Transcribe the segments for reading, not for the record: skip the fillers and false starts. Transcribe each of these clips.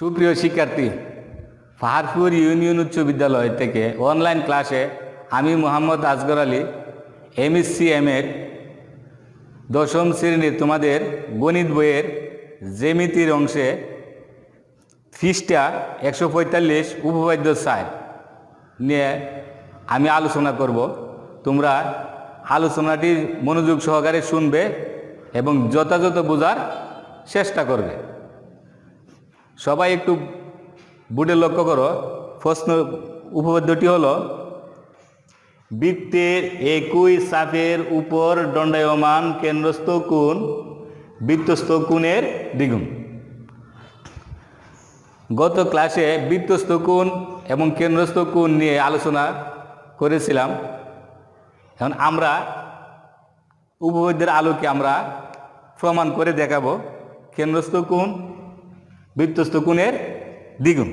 সুপ্রিয় শিক্ষার্থী, পাহাড়পুর ইউনিয়ন উচ্চ বিদ্যালয় থেকে অনলাইন ক্লাসে আমি মোহাম্মদ আসগর আলী এমএসসি এর দশম শ্রেণীর তোমাদের গণিত বইয়ের জ্যামিতির অংশে পৃষ্ঠা 145 উপপাদ্য 4 নিয়ে আমি আলোচনা করব। তোমরা আলোচনাটি মনোযোগ সহকারে শুনবে এবং যথাযথ বোঝার চেষ্টা করবে। সবাই একটু বোর্ডে লক্ষ্য করো। প্রশ্ন উপপাদ্যটি হলো, বৃত্তের একই চাপের উপর দণ্ডায়মান কেন্দ্রস্থ কোণ বৃত্তস্থ কোণের দ্বিগুণ। গত ক্লাসে বৃত্তস্থ কোণ এবং কেন্দ্রস্থ কোণ নিয়ে আলোচনা করেছিলাম। এখন আমরা উপপাদ্যের আলোকে আমরা প্রমাণ করে দেখাবো কেন্দ্রস্থ কোণ বৃত্তস্থ কোণের দ্বিগুণ।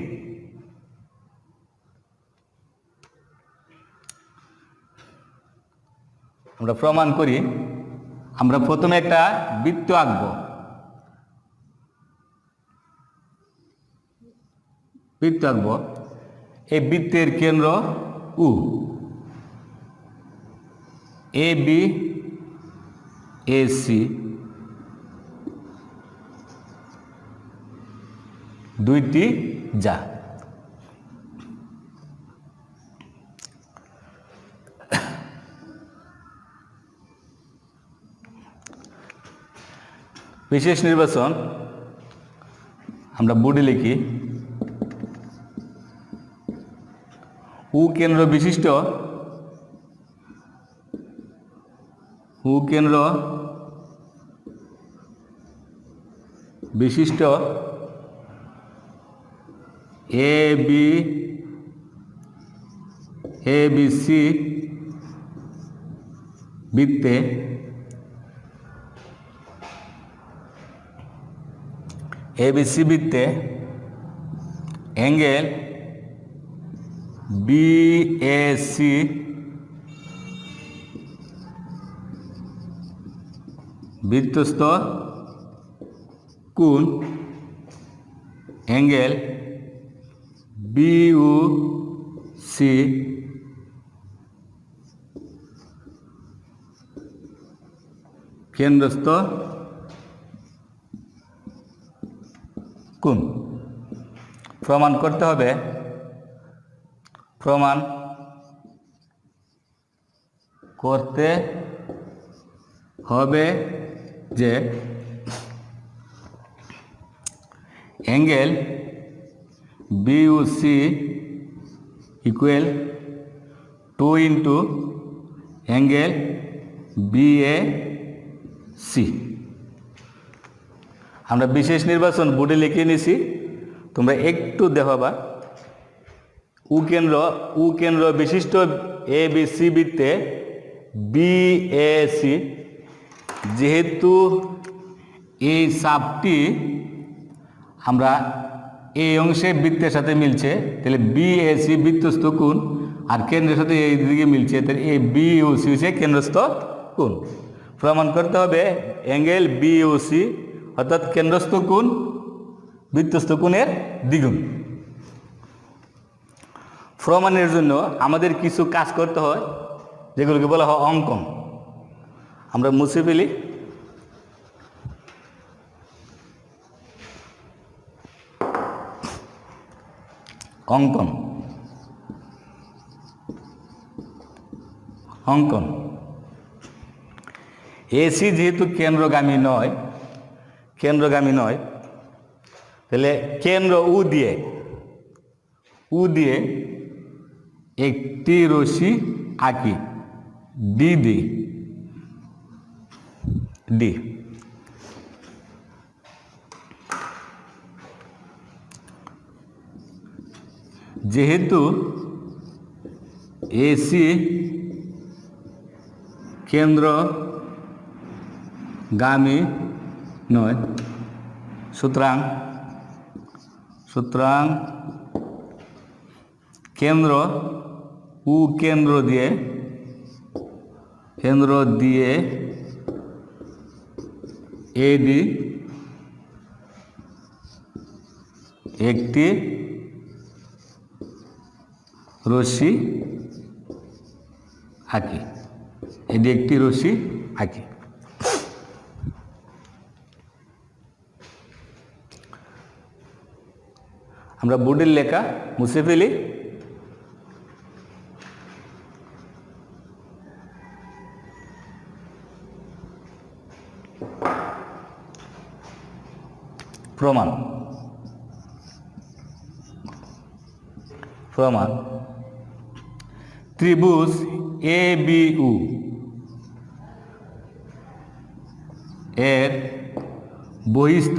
আমরা প্রমাণ করি। আমরা প্রথমে একটা বৃত্ত আঁকব। এই বৃত্তের কেন্দ্র উ, এ বি এ সি দুইটি যা। বিশেষ নির্বাচন আমরা বোর্ডে লিখি। উ কেন্দ্র বিশিষ্ট এ বি সি বৃত্তে এবিসি বৃত্তে অ্যাঙ্গেল বিএসি বৃত্তস্থ কোণ অ্যাঙ্গেল বিইউসি কেন্দ্রস্থ কোণ। প্রমাণ করতে হবে। যে angle BUC equal 2 into angle BAC. আমরা বিশেষ নির্বাচন বোর্ডে লিখে নিছি, তোমরা একটু দেখাবা। উ কেন্দ্র বিশিষ্ট এ বি সি বৃত্তে বিএসি, যেহেতু এই চাপটি আমরা এই অংশে বৃত্তের সাথে মিলছে, তাহলে বিএসি বৃত্তস্থ কোণ, আর কেন্দ্রের সাথে এই দিকে মিলছে, তাহলে এই বিইউসি হচ্ছে কেন্দ্রস্থ কোণ। প্রমাণ করতে হবে অ্যাঙ্গেল বিইউসি অর্থাৎ কেন্দ্রস্থ কোণ বৃত্তস্থ কোণের দ্বিগুণ। প্রমাণের জন্য আমাদের কিছু কাজ করতে হয়, যেগুলোকে বলা হয় অঙ্কন। আমরা মুছে ফেলি। অঙ্কন এসি যেহেতু কেন্দ্রগামী নয়, তাহলে কেন্দ্র উ দিয়ে একটি রশ্মি আঁকি ডি। যেহেতু এসি কেন্দ্রগামী নয়, সুতরাং কেন্দ্র দিয়ে এডি একটি রশ্মি আঁকি। এটি একটি রশ্মি আঁকি। আমরা বোর্ডের লেখা মুছে ফেলি। প্রমাণ প্রমাণ ত্রিভুজ এ বি ইউ এর বহিস্থ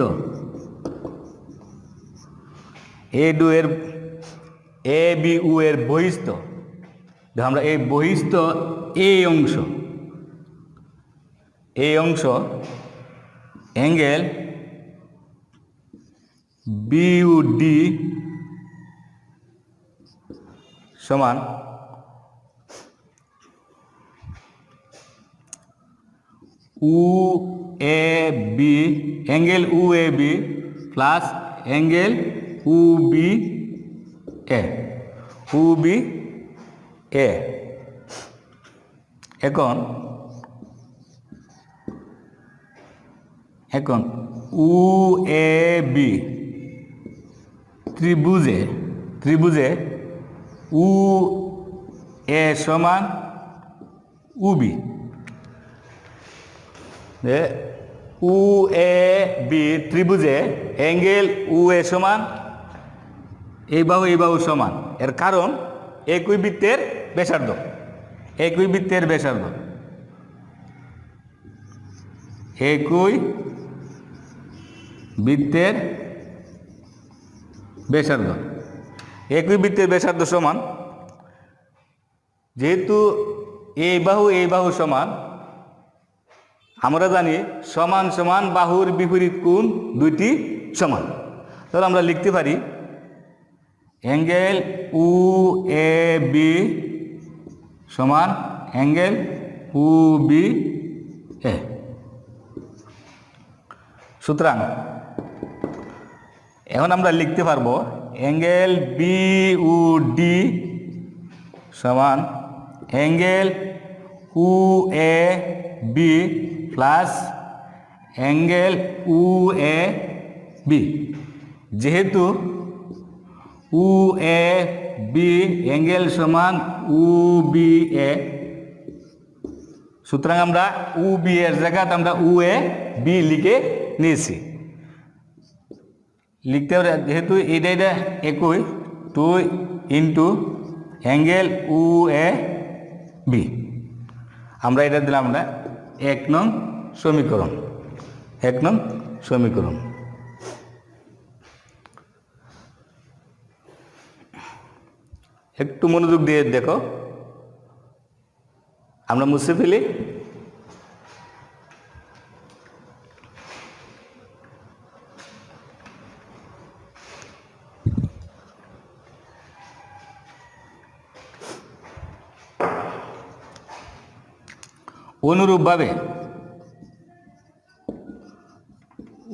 এ বি ইউ এর বহিস্থ, আমরা এই বহিস্থ এই অংশ অ্যাঙ্গেল বিইউডি সমান উ A B, angle uh A B plus angle uh B A, এখন উ এ বি ত্রিভুজে উ এ সমান উ B, uh A B ত্রিভুজে angle উ এ সমান এই বাহু সমান। এর কারণ একই বৃত্তের ব্যাসার্ধ, একই বৃত্তের ব্যাসার্ধ সমান। যেহেতু এই বাহু সমান, আমরা জানি সমান সমান বাহুর বিপরীত কোণ দুইটি সমান। তাহলে আমরা লিখতে পারি অ্যাঙ্গেল উ এ বি সমান অ্যাঙ্গেল উ বি এ। সুতরাং এখন আমরা লিখতে পারবো অ্যাঙ্গেল বিইউডি সমান angle uh A B plus angle uh A B. যেহেতু উ এ বি অ্যাঙ্গেল সমান উ বি এ, সুতরাং আমরা উ বি এর জায়গাতে আমরা উ এ বি লিখে নিয়েছি। লিখতে হবে যেহেতু এটা একই 2 into angle uh A B, আমরা এটা দিলাম আমরা 1 নং সমীকরণ। একটু মনোযোগ দিয়ে দেখো, আমরা মুছে ফেলি।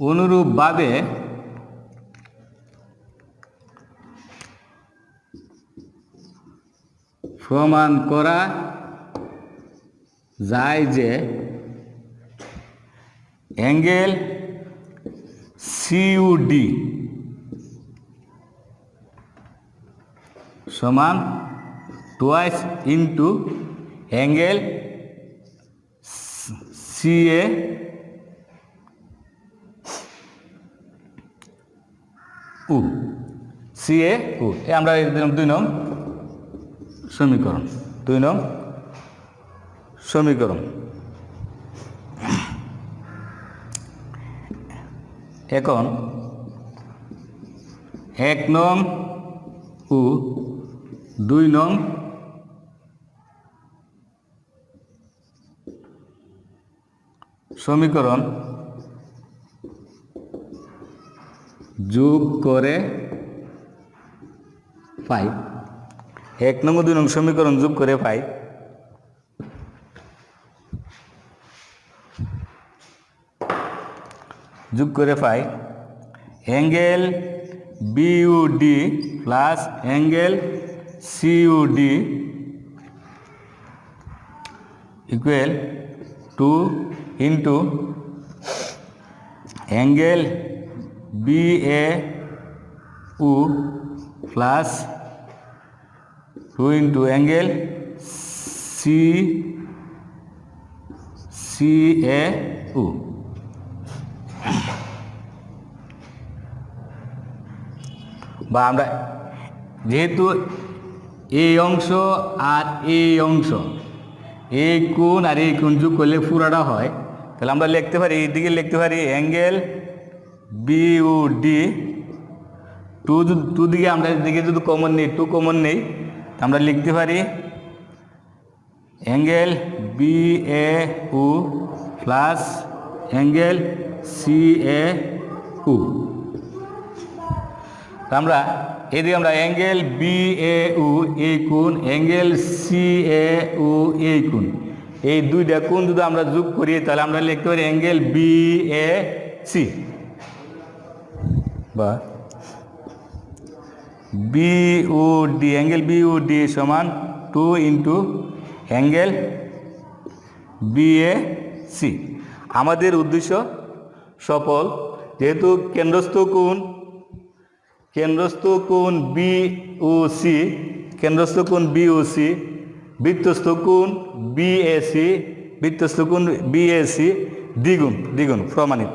অনুরূপভাবে প্রমাণ করা যায় যে অ্যাঙ্গেল সিইউডি সমান টুয়াইস ইন্টু অ্যাঙ্গেল সিএ উ আমরা দিলাম 2 নং সমীকরণ। এখন 1 নং ও 2 নং সমীকরণ যোগ করে পাই। 1 নং ও 2 নং সমীকরণ যোগ করে পাই angle BUD plus angle CUD equal 2 into angle BAU plus 2 into angle CAU. বা আমরা যেহেতু এই অংশ আর এই অংশ, এই কোণ আর এই কোণ যোগ করলে পুরাটা হয়, তাহলে আমরা লিখতে পারি এইদিকে লিখতে পারি অ্যাঙ্গেল বিইউডি, টু দিকে আমরা এদিকে যদি কমন নেই, 2 কমন নেই, আমরা লিখতে পারি অ্যাঙ্গেল বিএউ প্লাস অ্যাঙ্গেল সিএউ। আমরা এদিকে আমরা অ্যাঙ্গেল বিএউ এই কোণ, অ্যাঙ্গেল সিএউ এই কোণ, এই দুইটা কোণ যদি আমরা যোগ করি তাহলে আমরা লিখতে পারি অ্যাঙ্গেল বিএসি বা বিইউডি, অ্যাঙ্গেল বিইউডি সমান 2 ইন্টু অ্যাঙ্গেল বিএসি। আমাদের উদ্দেশ্য সফল, যেহেতু কেন্দ্রস্থ কোণ বিওসি, বৃত্তস্থ কোণ বিএসি দ্বিগুণ প্রমাণিত।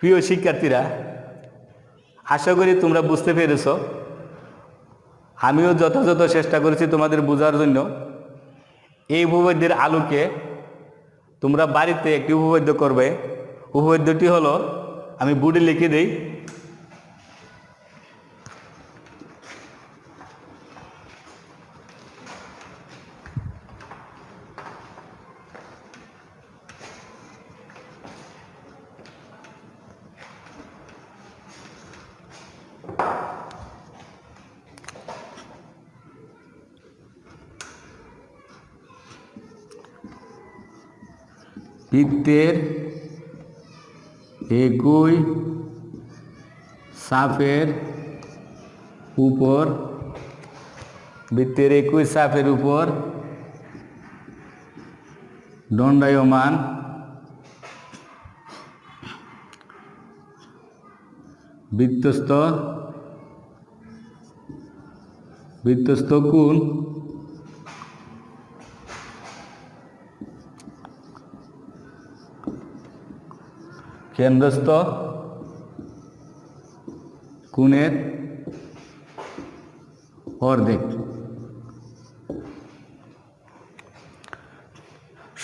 প্রিয় শিক্ষার্থীরা, আশা করি তোমরা বুঝতে পেরেছ। আমিও যথাযথ চেষ্টা করেছি তোমাদের বোঝার জন্য। এই উপপাদ্যের আলোকে তোমরা বাড়িতে একটি উপপাদ্য করবে। উপপাদ্যটি হলো, আমি বোর্ডে লিখে দেই, বৃত্তের একই চাপের উপর দণ্ডায়মান বৃত্তস্থ কোণ কেন্দ্রস্থ কোণের অর্ধেক।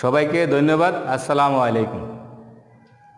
সবাইকে ধন্যবাদ। আসসালামু আলাইকুম।